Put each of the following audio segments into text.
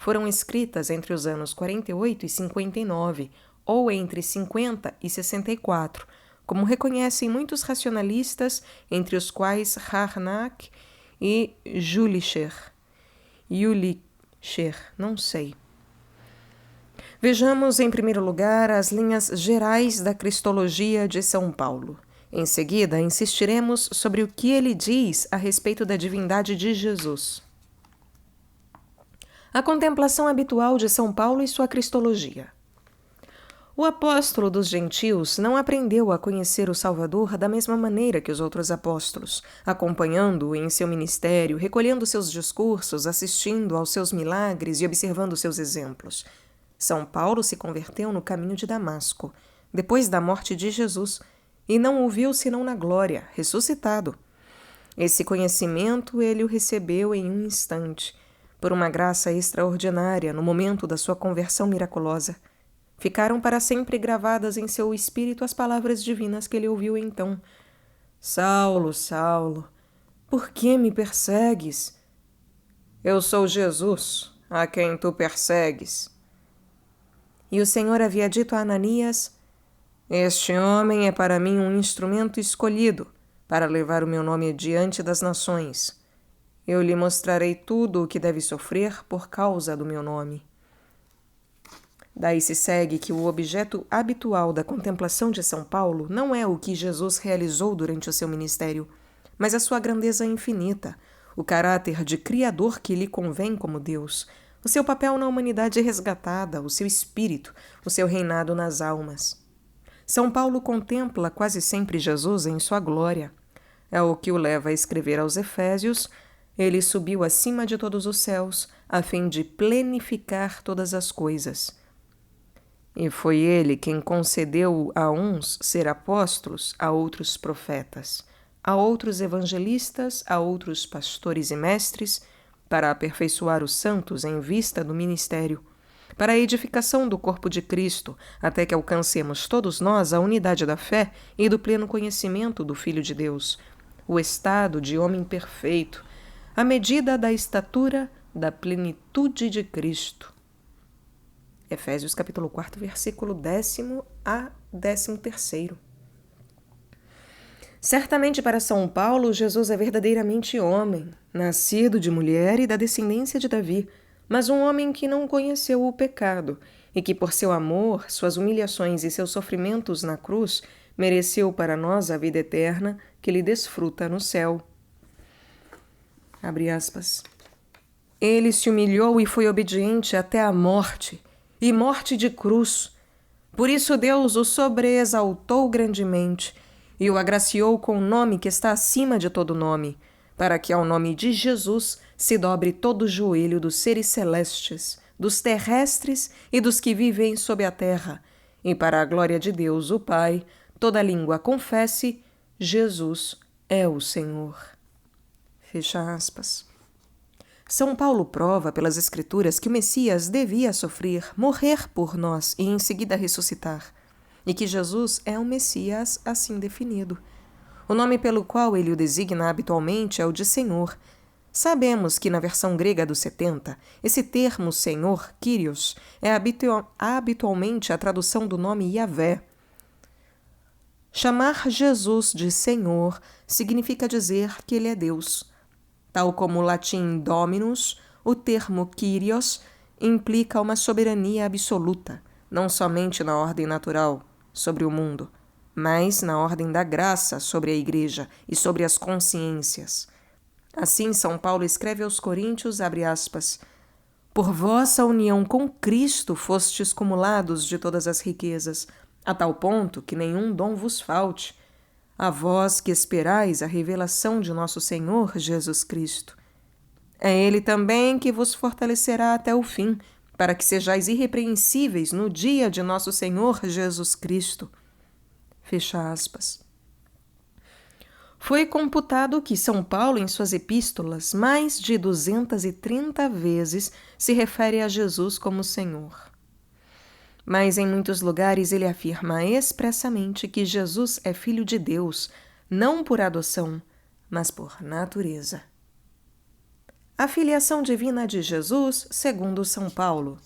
foram escritas entre os anos 48 e 59, ou entre 50 e 64, como reconhecem muitos racionalistas, entre os quais Harnack e Jülicher, não sei. Vejamos, em primeiro lugar, as linhas gerais da Cristologia de São Paulo. Em seguida, insistiremos sobre o que ele diz a respeito da divindade de Jesus. A contemplação habitual de São Paulo e sua Cristologia. O apóstolo dos gentios não aprendeu a conhecer o Salvador da mesma maneira que os outros apóstolos, acompanhando-o em seu ministério, recolhendo seus discursos, assistindo aos seus milagres e observando seus exemplos. São Paulo se converteu no caminho de Damasco, depois da morte de Jesus, e não o viu senão na glória, ressuscitado. Esse conhecimento ele o recebeu em um instante, por uma graça extraordinária no momento da sua conversão miraculosa. Ficaram para sempre gravadas em seu espírito as palavras divinas que ele ouviu então. Saulo, Saulo, por que me persegues? Eu sou Jesus, a quem tu persegues. E o Senhor havia dito a Ananias, este homem é para mim um instrumento escolhido para levar o meu nome diante das nações. Eu lhe mostrarei tudo o que deve sofrer por causa do meu nome. Daí se segue que o objeto habitual da contemplação de São Paulo não é o que Jesus realizou durante o seu ministério, mas a sua grandeza infinita, o caráter de Criador que lhe convém como Deus, o seu papel na humanidade resgatada, o seu espírito, o seu reinado nas almas. São Paulo contempla quase sempre Jesus em sua glória. É o que o leva a escrever aos Efésios: ele subiu acima de todos os céus, a fim de plenificar todas as coisas. E foi ele quem concedeu a uns ser apóstolos, a outros profetas, a outros evangelistas, a outros pastores e mestres, para aperfeiçoar os santos em vista do ministério, para a edificação do corpo de Cristo, até que alcancemos todos nós a unidade da fé e do pleno conhecimento do Filho de Deus, o estado de homem perfeito, à medida da estatura da plenitude de Cristo. Efésios capítulo 4, versículo 10 a 13. Certamente para São Paulo, Jesus é verdadeiramente homem, nascido de mulher e da descendência de Davi, mas um homem que não conheceu o pecado e que por seu amor, suas humilhações e seus sofrimentos na cruz, mereceu para nós a vida eterna que lhe desfruta no céu. Abre aspas. Ele se humilhou e foi obediente até a morte, e morte de cruz. Por isso Deus o sobreexaltou grandemente e o agraciou com o nome que está acima de todo nome, para que ao nome de Jesus se dobre todo o joelho dos seres celestes, dos terrestres e dos que vivem sob a terra, e para a glória de Deus, o Pai, toda língua confesse: Jesus é o Senhor. Fecha aspas. São Paulo prova pelas Escrituras que o Messias devia sofrer, morrer por nós e em seguida ressuscitar, e que Jesus é o Messias assim definido. O nome pelo qual ele o designa habitualmente é o de Senhor. Sabemos que na versão grega dos 70, esse termo Senhor, Kyrios, é habitualmente a tradução do nome Yahvé. Chamar Jesus de Senhor significa dizer que ele é Deus. Tal como o latim Dominus, o termo Kyrios implica uma soberania absoluta, não somente na ordem natural, sobre o mundo, mas na ordem da graça sobre a Igreja e sobre as consciências. Assim, São Paulo escreve aos Coríntios, abre aspas, por vossa união com Cristo fostes cumulados de todas as riquezas, a tal ponto que nenhum dom vos falte, a vós que esperais a revelação de nosso Senhor Jesus Cristo. É Ele também que vos fortalecerá até o fim, para que sejais irrepreensíveis no dia de nosso Senhor Jesus Cristo. Fecha aspas. Foi computado que São Paulo, em suas epístolas, mais de 230 vezes se refere a Jesus como Senhor. Mas em muitos lugares ele afirma expressamente que Jesus é filho de Deus, não por adoção, mas por natureza. A filiação divina de Jesus, segundo São Paulo.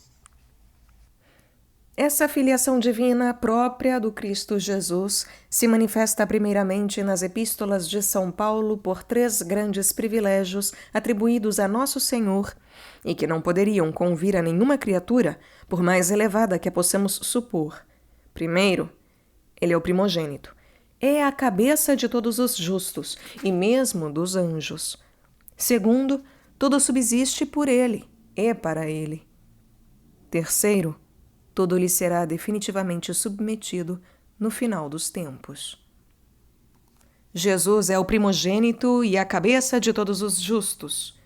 Essa filiação divina própria do Cristo Jesus se manifesta primeiramente nas epístolas de São Paulo por 3 grandes privilégios atribuídos a Nosso Senhor e que não poderiam convir a nenhuma criatura, por mais elevada que a possamos supor. Primeiro, ele é o primogênito. É a cabeça de todos os justos e mesmo dos anjos. Segundo, tudo subsiste por ele, é para ele. Terceiro, tudo lhe será definitivamente submetido no final dos tempos. Jesus é o primogênito e a cabeça de todos os justos.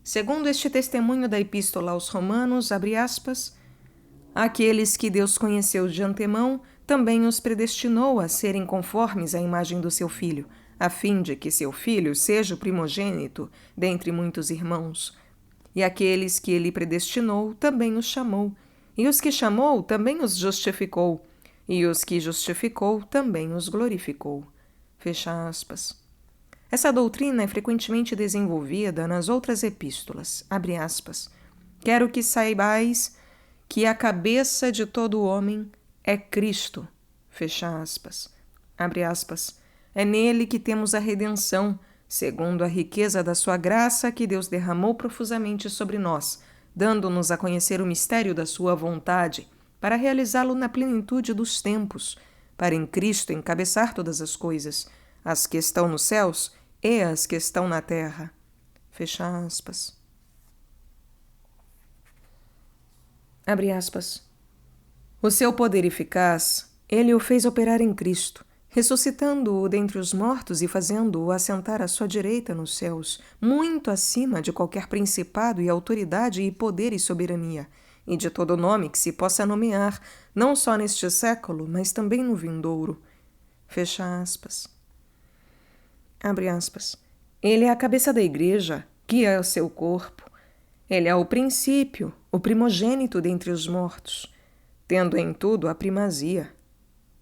Segundo este testemunho da Epístola aos Romanos, abre aspas, aqueles que Deus conheceu de antemão, também os predestinou a serem conformes à imagem do seu Filho, a fim de que seu Filho seja o primogênito dentre muitos irmãos. E aqueles que ele predestinou, também os chamou. E os que chamou, também os justificou. E os que justificou, também os glorificou. Fecha aspas. Essa doutrina é frequentemente desenvolvida nas outras epístolas. Abre aspas. Quero que saibais que a cabeça de todo homem é Cristo. Fecha aspas. Abre aspas. É nele que temos a redenção, segundo a riqueza da sua graça que Deus derramou profusamente sobre nós, dando-nos a conhecer o mistério da sua vontade, para realizá-lo na plenitude dos tempos, para em Cristo encabeçar todas as coisas, as que estão nos céus e as que estão na terra. Fecha aspas. Abre aspas. O seu poder eficaz, ele o fez operar em Cristo, ressuscitando-o dentre os mortos e fazendo-o assentar à sua direita nos céus, muito acima de qualquer principado e autoridade e poder e soberania, e de todo nome que se possa nomear, não só neste século, mas também no vindouro. Fecha aspas. Abre aspas. Ele é a cabeça da igreja, que é o seu corpo. Ele é o princípio, o primogênito dentre os mortos, tendo em tudo a primazia.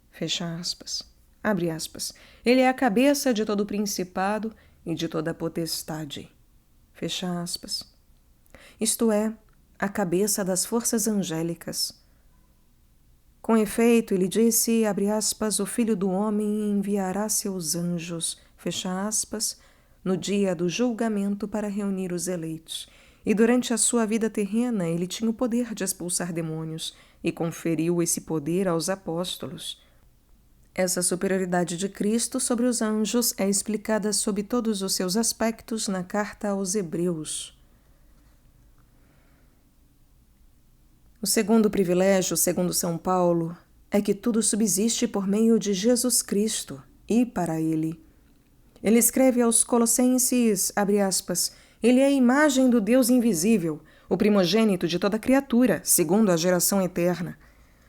Fecha aspas. Abre aspas. Ele é a cabeça de todo principado e de toda potestade. Fecha aspas. Isto é, a cabeça das forças angélicas. Com efeito, ele disse, abre aspas, o Filho do Homem enviará seus anjos, fecha aspas, no dia do julgamento para reunir os eleitos. E durante a sua vida terrena, ele tinha o poder de expulsar demônios e conferiu esse poder aos apóstolos. Essa superioridade de Cristo sobre os anjos é explicada sob todos os seus aspectos na carta aos Hebreus. O segundo privilégio, segundo São Paulo, é que tudo subsiste por meio de Jesus Cristo e para Ele. Ele escreve aos Colossenses, abre aspas, ele é a imagem do Deus invisível, o primogênito de toda criatura, segundo a geração eterna.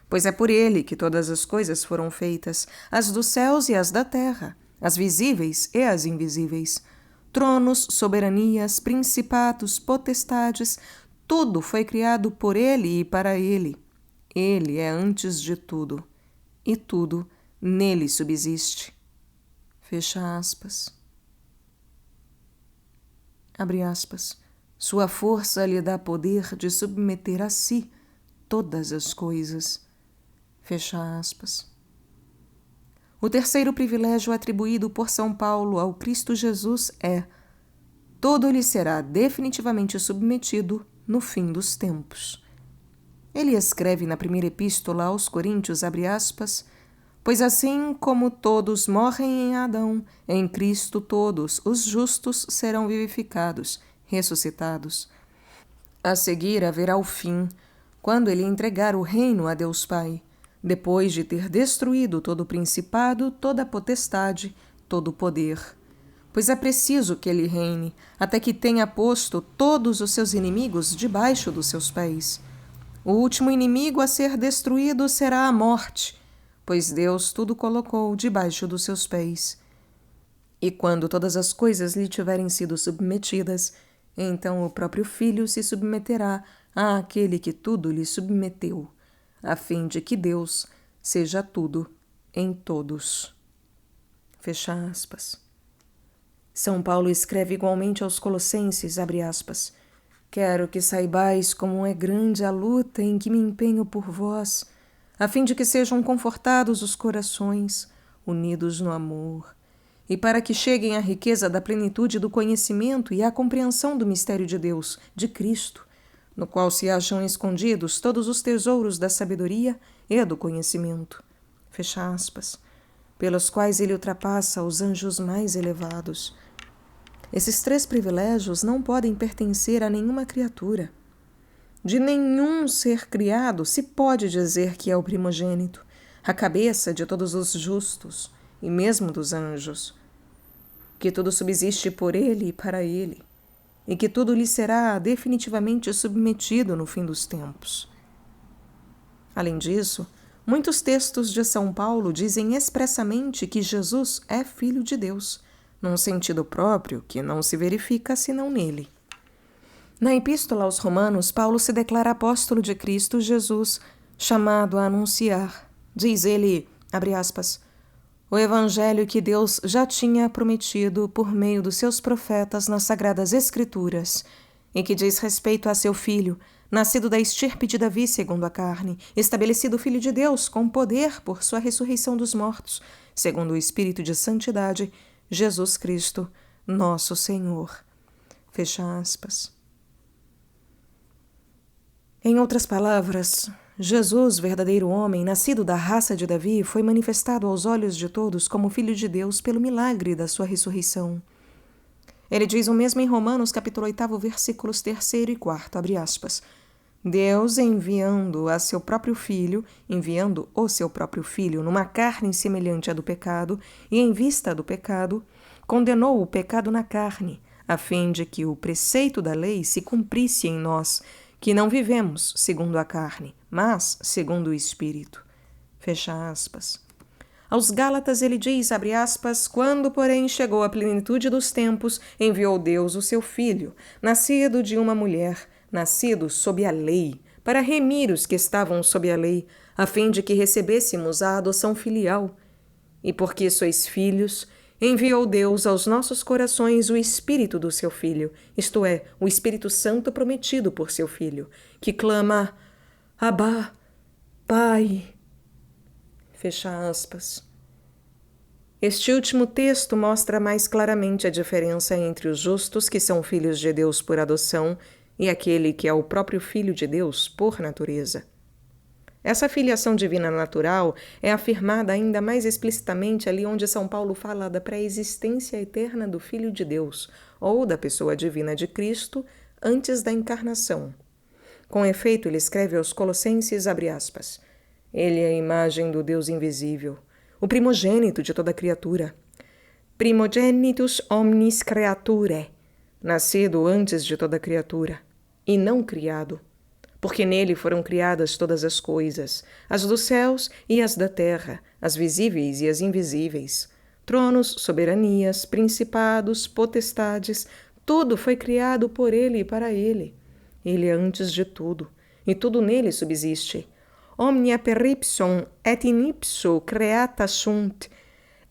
Pois é por ele que todas as coisas foram feitas, as dos céus e as da terra, as visíveis e as invisíveis. Tronos, soberanias, principados, potestades, tudo foi criado por ele e para ele. Ele é antes de tudo, e tudo nele subsiste. Fecha aspas. Abre aspas. Sua força lhe dá poder de submeter a si todas as coisas. Fecha aspas. O terceiro privilégio atribuído por São Paulo ao Cristo Jesus é: todo lhe será definitivamente submetido no fim dos tempos. Ele escreve na primeira epístola aos Coríntios, abre aspas, pois assim como todos morrem em Adão, em Cristo todos os justos serão vivificados, ressuscitados. A seguir haverá o fim, quando ele entregar o reino a Deus Pai, depois de ter destruído todo o principado, toda a potestade, todo o poder. Pois é preciso que ele reine, até que tenha posto todos os seus inimigos debaixo dos seus pés. O último inimigo a ser destruído será a morte, pois Deus tudo colocou debaixo dos seus pés. E quando todas as coisas lhe tiverem sido submetidas, então o próprio Filho se submeterá àquele que tudo lhe submeteu, a fim de que Deus seja tudo em todos. Fecha aspas. São Paulo escreve igualmente aos Colossenses, abre aspas, quero que saibais como é grande a luta em que me empenho por vós, a fim de que sejam confortados os corações, unidos no amor, e para que cheguem à riqueza da plenitude do conhecimento e à compreensão do mistério de Deus, de Cristo, no qual se acham escondidos todos os tesouros da sabedoria e do conhecimento. Fecha aspas. Pelos quais ele ultrapassa os anjos mais elevados. Esses 3 privilégios não podem pertencer a nenhuma criatura. De nenhum ser criado se pode dizer que é o primogênito, a cabeça de todos os justos, e mesmo dos anjos, que tudo subsiste por ele e para ele, e que tudo lhe será definitivamente submetido no fim dos tempos. Além disso, muitos textos de São Paulo dizem expressamente que Jesus é Filho de Deus, num sentido próprio que não se verifica senão nele. Na Epístola aos Romanos, Paulo se declara apóstolo de Cristo Jesus, chamado a anunciar, diz ele, abre aspas, o evangelho que Deus já tinha prometido por meio dos seus profetas nas Sagradas Escrituras, e que diz respeito a seu filho, nascido da estirpe de Davi segundo a carne, estabelecido Filho de Deus com poder por sua ressurreição dos mortos, segundo o Espírito de santidade, Jesus Cristo, nosso Senhor. Fecha aspas. Em outras palavras, Jesus, verdadeiro homem, nascido da raça de Davi, foi manifestado aos olhos de todos como Filho de Deus pelo milagre da sua ressurreição. Ele diz o mesmo em Romanos, capítulo 8, versículos 3 e 4, abre aspas. Deus, enviando o seu próprio Filho numa carne semelhante à do pecado, e em vista do pecado, condenou o pecado na carne, a fim de que o preceito da lei se cumprisse em nós, que não vivemos segundo a carne, mas segundo o Espírito. Fecha aspas. Aos Gálatas ele diz, abre aspas, quando, porém, chegou a plenitude dos tempos, enviou Deus o seu Filho, nascido de uma mulher, nascido sob a lei, para remir os que estavam sob a lei, a fim de que recebêssemos a adoção filial. E porque sois filhos, enviou Deus aos nossos corações o Espírito do seu Filho, isto é, o Espírito Santo prometido por seu Filho, que clama, Abá, Pai. Fecha aspas. Este último texto mostra mais claramente a diferença entre os justos que são filhos de Deus por adoção e aquele que é o próprio Filho de Deus por natureza. Essa filiação divina natural é afirmada ainda mais explicitamente ali onde São Paulo fala da pré-existência eterna do Filho de Deus, ou da pessoa divina de Cristo, antes da encarnação. Com efeito, ele escreve aos Colossenses, abre aspas, ele é a imagem do Deus invisível, o primogênito de toda criatura. Primogenitus omnis creaturae, nascido antes de toda criatura, e não criado, porque nele foram criadas todas as coisas, as dos céus e as da terra, as visíveis e as invisíveis, tronos, soberanias, principados, potestades, tudo foi criado por ele e para ele. Ele é antes de tudo, e tudo nele subsiste. Omnia per ipsum et in ipso creata sunt,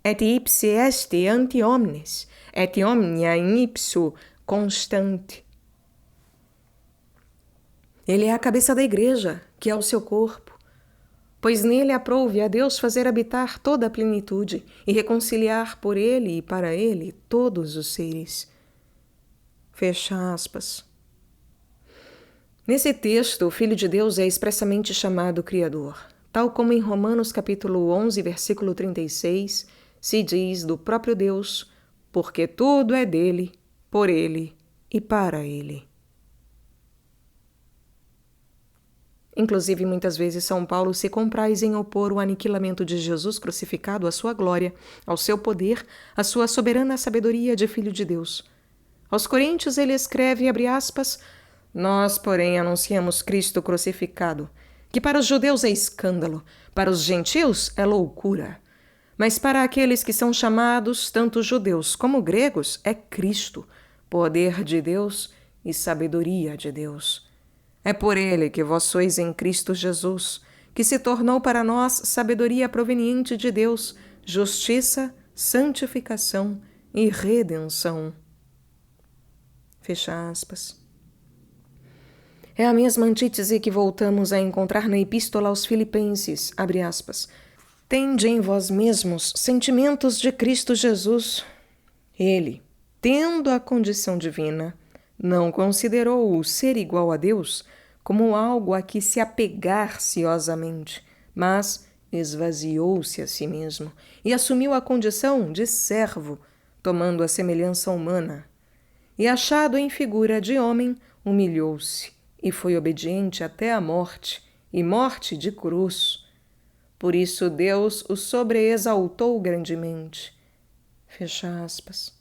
et ipse est ante omnes, et omnia in ipso constant. Ele é a cabeça da igreja, que é o seu corpo, pois nele aprouve a Deus fazer habitar toda a plenitude e reconciliar por ele e para ele todos os seres. Fecha aspas. Nesse texto, o Filho de Deus é expressamente chamado Criador, tal como em Romanos capítulo 11, versículo 36, se diz do próprio Deus, porque tudo é dele, por ele e para ele. Inclusive, muitas vezes São Paulo se compraz em opor o aniquilamento de Jesus crucificado à sua glória, ao seu poder, à sua soberana sabedoria de Filho de Deus. Aos Coríntios ele escreve, abre aspas, nós, porém, anunciamos Cristo crucificado, que para os judeus é escândalo, para os gentios é loucura. Mas para aqueles que são chamados, tanto judeus como gregos, é Cristo, poder de Deus e sabedoria de Deus. É por ele que vós sois em Cristo Jesus, que se tornou para nós sabedoria proveniente de Deus, justiça, santificação e redenção. Fecha aspas. É a mesma antítese que voltamos a encontrar na Epístola aos Filipenses, abre aspas. Tende em vós mesmos sentimentos de Cristo Jesus. Ele, tendo a condição divina, não considerou o ser igual a Deus como algo a que se apegar ciosamente, mas esvaziou-se a si mesmo e assumiu a condição de servo, tomando a semelhança humana. E achado em figura de homem, humilhou-se e foi obediente até a morte, e morte de cruz. Por isso Deus o sobreexaltou grandemente. Fecha aspas.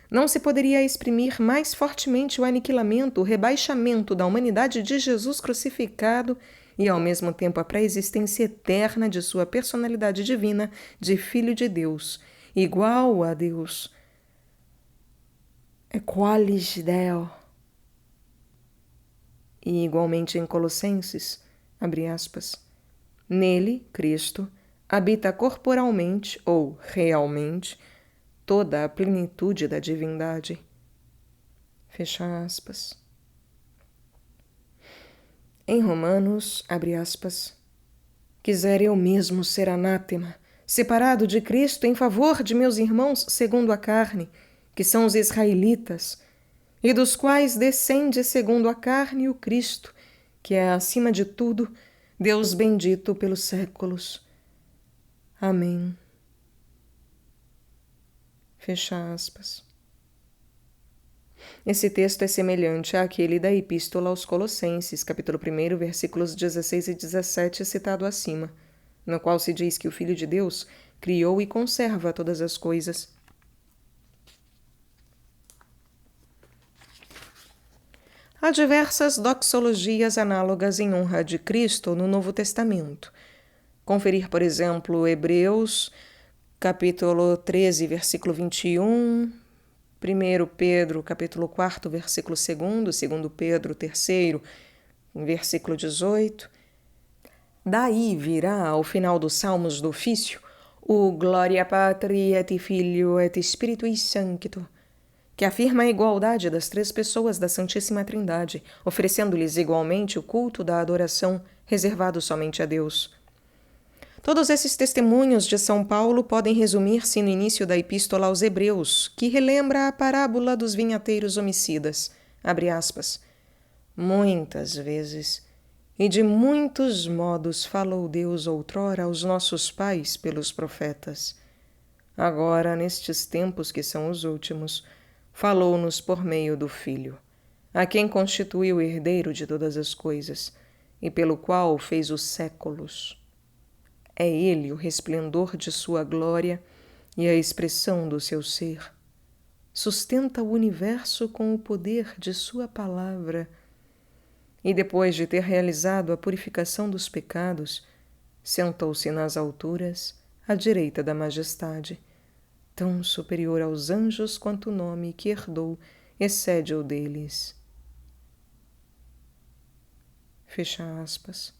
Não se poderia exprimir mais fortemente o aniquilamento, o rebaixamento da humanidade de Jesus crucificado e, ao mesmo tempo, a pré-existência eterna de sua personalidade divina de Filho de Deus, igual a Deus. Equalis Deo. E igualmente em Colossenses, abre aspas, nele, Cristo, habita corporalmente ou realmente toda a plenitude da divindade. Fecha aspas. Em Romanos, abre aspas, quisera eu mesmo ser anátema, separado de Cristo em favor de meus irmãos segundo a carne, que são os israelitas, e dos quais descende segundo a carne o Cristo, que é, acima de tudo, Deus bendito pelos séculos. Amém. Fecha aspas. Esse texto é semelhante àquele da Epístola aos Colossenses, capítulo 1, versículos 16 e 17, citado acima, no qual se diz que o Filho de Deus criou e conserva todas as coisas. Há diversas doxologias análogas em honra de Cristo no Novo Testamento. Conferir, por exemplo, Hebreus, capítulo 13, versículo 21, 1 Pedro, capítulo 4, versículo 2, 2 Pedro, 3, versículo 18. Daí virá, ao final dos Salmos do ofício, o Gloria Patri et Filio et Spiritui Sancto, que afirma a igualdade das três pessoas da Santíssima Trindade, oferecendo-lhes igualmente o culto da adoração reservado somente a Deus. Todos esses testemunhos de São Paulo podem resumir-se no início da Epístola aos Hebreus, que relembra a parábola dos vinhateiros homicidas. Abre aspas. Muitas vezes e de muitos modos falou Deus outrora aos nossos pais pelos profetas. Agora, nestes tempos que são os últimos, falou-nos por meio do Filho, a quem constituiu herdeiro de todas as coisas, e pelo qual fez os séculos. É ele o resplendor de sua glória e a expressão do seu ser. Sustenta o universo com o poder de sua palavra. E depois de ter realizado a purificação dos pecados, sentou-se nas alturas, à direita da majestade, tão superior aos anjos quanto o nome que herdou excede o deles. Fecha aspas.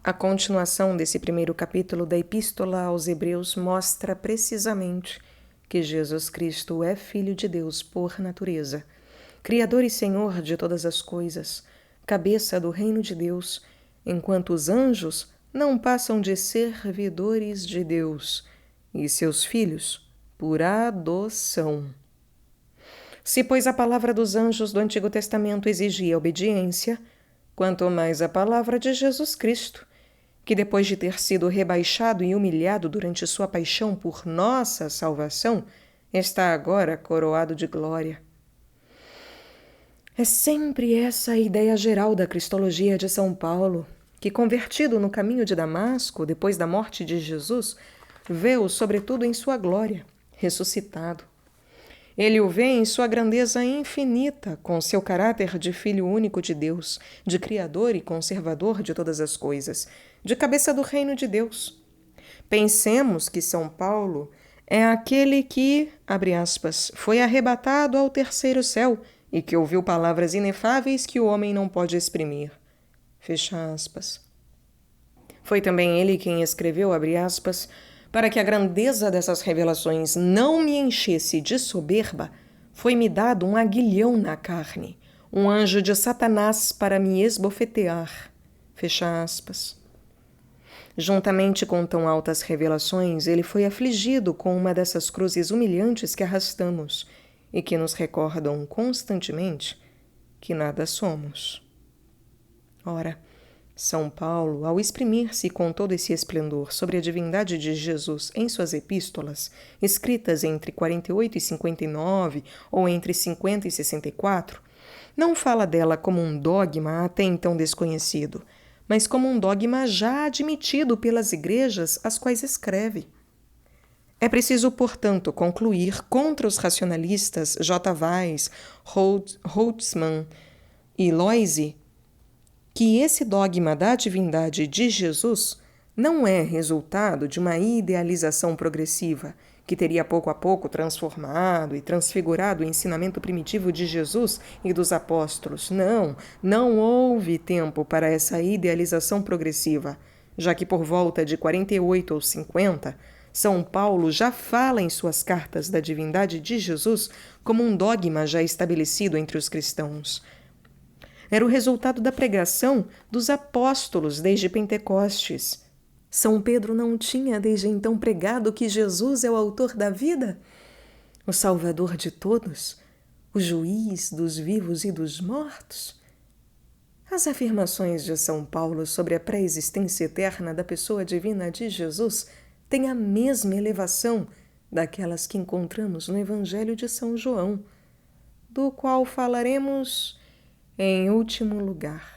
A continuação desse primeiro capítulo da Epístola aos Hebreus mostra precisamente que Jesus Cristo é Filho de Deus por natureza, Criador e Senhor de todas as coisas, cabeça do reino de Deus, enquanto os anjos não passam de servidores de Deus, e seus filhos por adoção. Se, pois, a palavra dos anjos do Antigo Testamento exigia obediência, quanto mais a palavra de Jesus Cristo, que depois de ter sido rebaixado e humilhado durante sua paixão por nossa salvação, está agora coroado de glória. É sempre essa a ideia geral da cristologia de São Paulo, que, convertido no caminho de Damasco, depois da morte de Jesus, vê-o sobretudo em sua glória, ressuscitado. Ele o vê em sua grandeza infinita, com seu caráter de Filho único de Deus, de Criador e Conservador de todas as coisas, de cabeça do reino de Deus. Pensemos que São Paulo é aquele que, abre aspas, foi arrebatado ao terceiro céu e que ouviu palavras inefáveis que o homem não pode exprimir. Fecha aspas. Foi também ele quem escreveu, abre aspas, Para que a grandeza dessas revelações não me enchesse de soberba, foi-me dado um aguilhão na carne, um anjo de Satanás para me esbofetear. Fecha aspas. Juntamente com tão altas revelações, ele foi afligido com uma dessas cruzes humilhantes que arrastamos e que nos recordam constantemente que nada somos. Ora, São Paulo, ao exprimir-se com todo esse esplendor sobre a divindade de Jesus em suas epístolas, escritas entre 48 e 59 ou entre 50 e 64, não fala dela como um dogma até então desconhecido, mas como um dogma já admitido pelas igrejas às quais escreve. É preciso, portanto, concluir contra os racionalistas J. Weiss, Holtzmann e Loisy que esse dogma da divindade de Jesus não é resultado de uma idealização progressiva que teria pouco a pouco transformado e transfigurado o ensinamento primitivo de Jesus e dos apóstolos. Não houve tempo para essa idealização progressiva, já que por volta de 48 ou 50, São Paulo já fala em suas cartas da divindade de Jesus como um dogma já estabelecido entre os cristãos. Era o resultado da pregação dos apóstolos desde Pentecostes. São Pedro não tinha desde então pregado que Jesus é o autor da vida, o Salvador de todos, o juiz dos vivos e dos mortos? As afirmações de São Paulo sobre a pré-existência eterna da pessoa divina de Jesus têm a mesma elevação daquelas que encontramos no Evangelho de São João, do qual falaremos em último lugar.